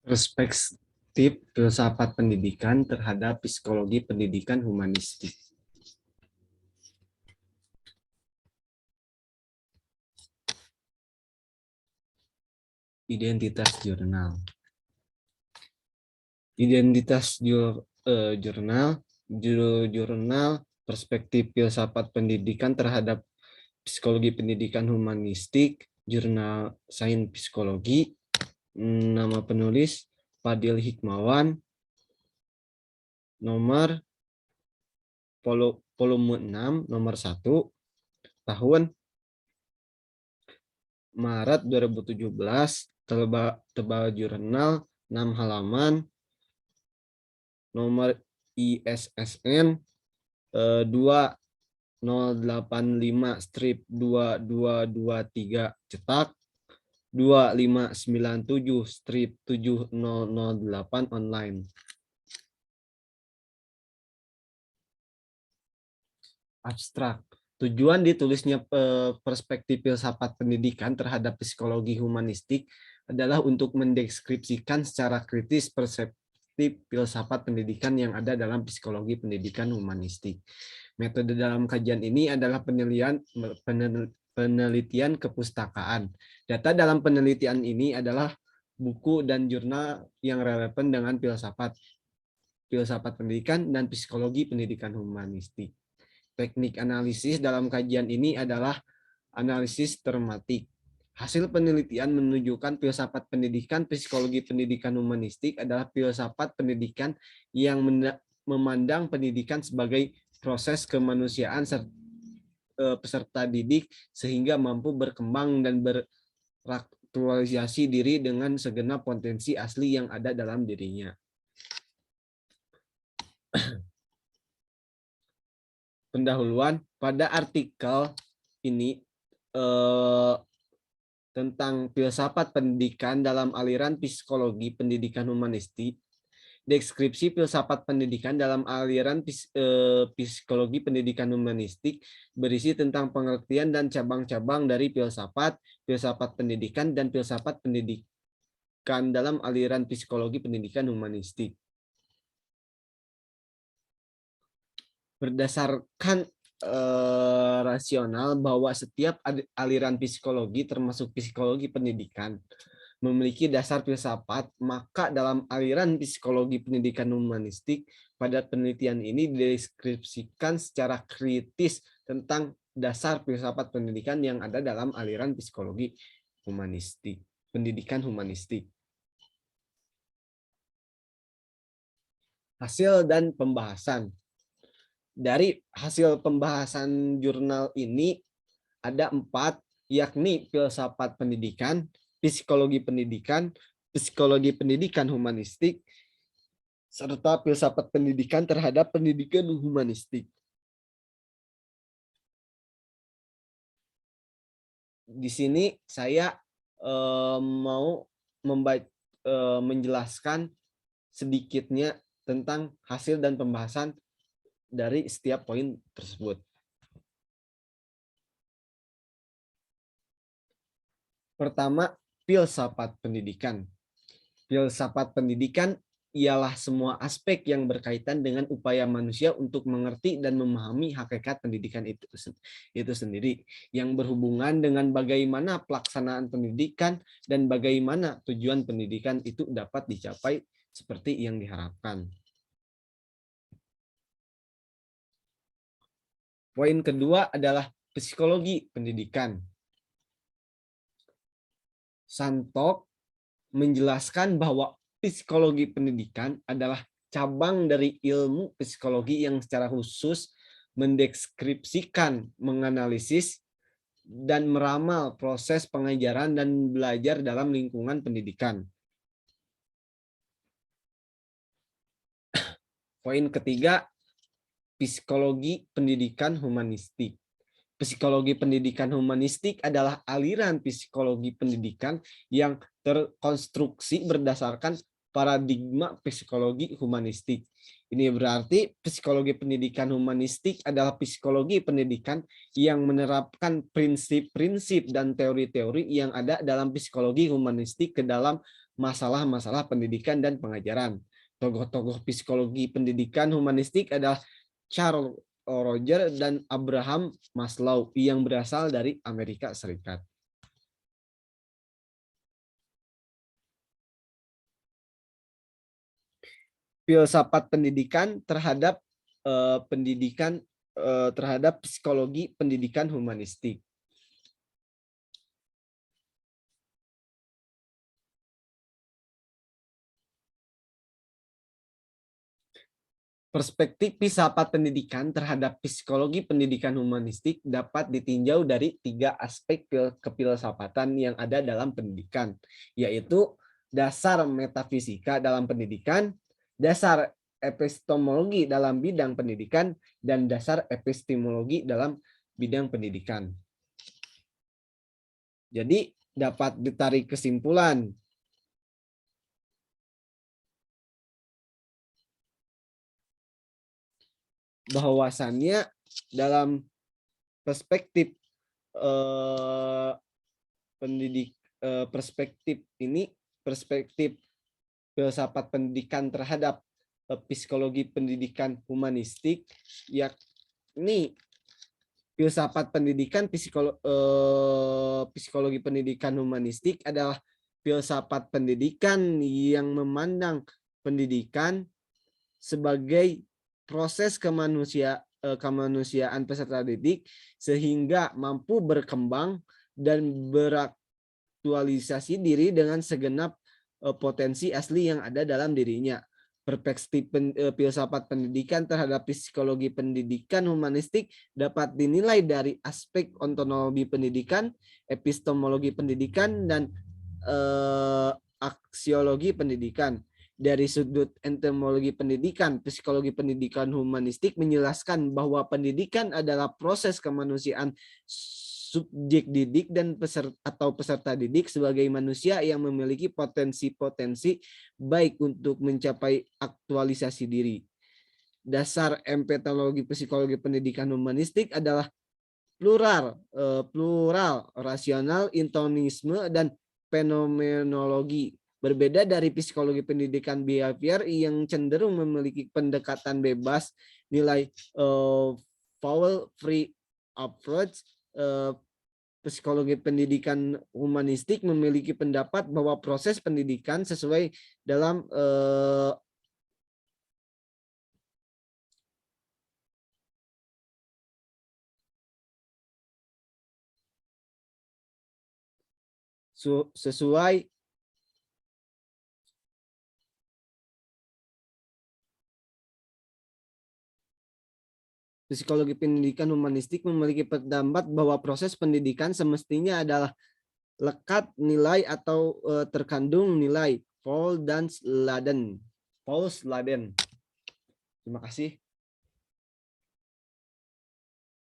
Perspektif filsafat pendidikan terhadap psikologi pendidikan humanistik. Identitas jurnal. Identitas jurnal perspektif filsafat pendidikan terhadap psikologi pendidikan humanistik, jurnal sains psikologi, nama penulis Fadil Hikmawan, nomor volume 6, nomor 1, tahun Maret 2017, tebal jurnal 6 halaman, nomor ISSN 2085-2223 cetak 2597-7008 online. Abstrak. Tujuan ditulisnya perspektif filsafat pendidikan terhadap psikologi humanistik adalah untuk mendeskripsikan secara kritis perspektif filsafat pendidikan yang ada dalam psikologi pendidikan humanistik. Metode dalam kajian ini adalah penelitian kepustakaan. Data dalam penelitian ini adalah buku dan jurnal yang relevan dengan filsafat pendidikan dan psikologi pendidikan humanistik. Teknik analisis dalam kajian ini adalah analisis termatik. Hasil penelitian menunjukkan filsafat pendidikan psikologi pendidikan humanistik adalah filsafat pendidikan yang memandang pendidikan sebagai proses kemanusiaan peserta didik sehingga mampu berkembang dan beraktualisasi diri dengan segenap potensi asli yang ada dalam dirinya. Pendahuluan pada artikel ini tentang filsafat pendidikan dalam aliran psikologi pendidikan humanistik. Deskripsi filsafat pendidikan dalam aliran psikologi pendidikan humanistik berisi tentang pengertian dan cabang-cabang dari filsafat pendidikan, dan filsafat pendidikan dalam aliran psikologi pendidikan humanistik. Berdasarkan rasional bahwa setiap aliran psikologi termasuk psikologi pendidikan memiliki dasar filsafat, maka dalam aliran psikologi pendidikan humanistik pada penelitian ini dideskripsikan secara kritis tentang dasar filsafat pendidikan yang ada dalam aliran psikologi humanistik, pendidikan humanistik. Hasil dan pembahasan. Dari hasil pembahasan jurnal ini ada 4, yakni filsafat pendidikan, psikologi pendidikan humanistik, serta filsafat pendidikan terhadap pendidikan humanistik. Di sini saya mau menjelaskan sedikitnya tentang hasil dan pembahasan dari setiap poin tersebut. Pertama, filsafat pendidikan. Filsafat pendidikan ialah semua aspek yang berkaitan dengan upaya manusia untuk mengerti dan memahami hakikat pendidikan itu sendiri, yang berhubungan dengan bagaimana pelaksanaan pendidikan dan bagaimana tujuan pendidikan itu dapat dicapai seperti yang diharapkan. Poin kedua adalah psikologi pendidikan. Santok menjelaskan bahwa psikologi pendidikan adalah cabang dari ilmu psikologi yang secara khusus mendeskripsikan, menganalisis, dan meramal proses pengajaran dan belajar dalam lingkungan pendidikan. Poin ketiga, psikologi pendidikan humanistik. Psikologi pendidikan humanistik adalah aliran psikologi pendidikan yang terkonstruksi berdasarkan paradigma psikologi humanistik, Ini berarti psikologi pendidikan humanistik adalah psikologi pendidikan yang menerapkan prinsip-prinsip dan teori-teori yang ada dalam psikologi humanistik ke dalam masalah-masalah pendidikan dan pengajaran. Tokoh-tokoh psikologi pendidikan humanistik adalah Charles Roger dan Abraham Maslow yang berasal dari Amerika Serikat. Filsafat pendidikan terhadap terhadap psikologi pendidikan humanistik. Perspektif filsafat pendidikan terhadap psikologi pendidikan humanistik dapat ditinjau dari 3 aspek kefilsafatan yang ada dalam pendidikan, yaitu dasar metafisika dalam pendidikan, dasar epistemologi dalam bidang pendidikan, dan dasar epistemologi dalam bidang pendidikan. Jadi dapat ditarik kesimpulan bahwasannya dalam perspektif perspektif filsafat pendidikan terhadap psikologi pendidikan humanistik, yakni filsafat pendidikan psikologi pendidikan humanistik adalah filsafat pendidikan yang memandang pendidikan sebagai proses kemanusiaan peserta didik sehingga mampu berkembang dan beraktualisasi diri dengan segenap potensi asli yang ada dalam dirinya. Perspektif filsafat pendidikan terhadap psikologi pendidikan humanistik dapat dinilai dari aspek ontologi pendidikan, epistemologi pendidikan, dan aksiologi pendidikan. Dari sudut entomologi pendidikan, psikologi pendidikan humanistik menjelaskan bahwa pendidikan adalah proses kemanusiaan subjek didik dan peserta didik sebagai manusia yang memiliki potensi-potensi baik untuk mencapai aktualisasi diri. Dasar empatologi psikologi pendidikan humanistik adalah plural, rasional, intonisme, dan fenomenologi. Berbeda dari psikologi pendidikan behavior yang cenderung memiliki pendekatan bebas, nilai foul free approach, psikologi pendidikan humanistik memiliki pendapat bahwa proses pendidikan sesuai dalam sesuai psikologi pendidikan humanistik memiliki pendapat bahwa proses pendidikan semestinya adalah lekat nilai atau terkandung nilai Paul dan Sladen. Terima kasih.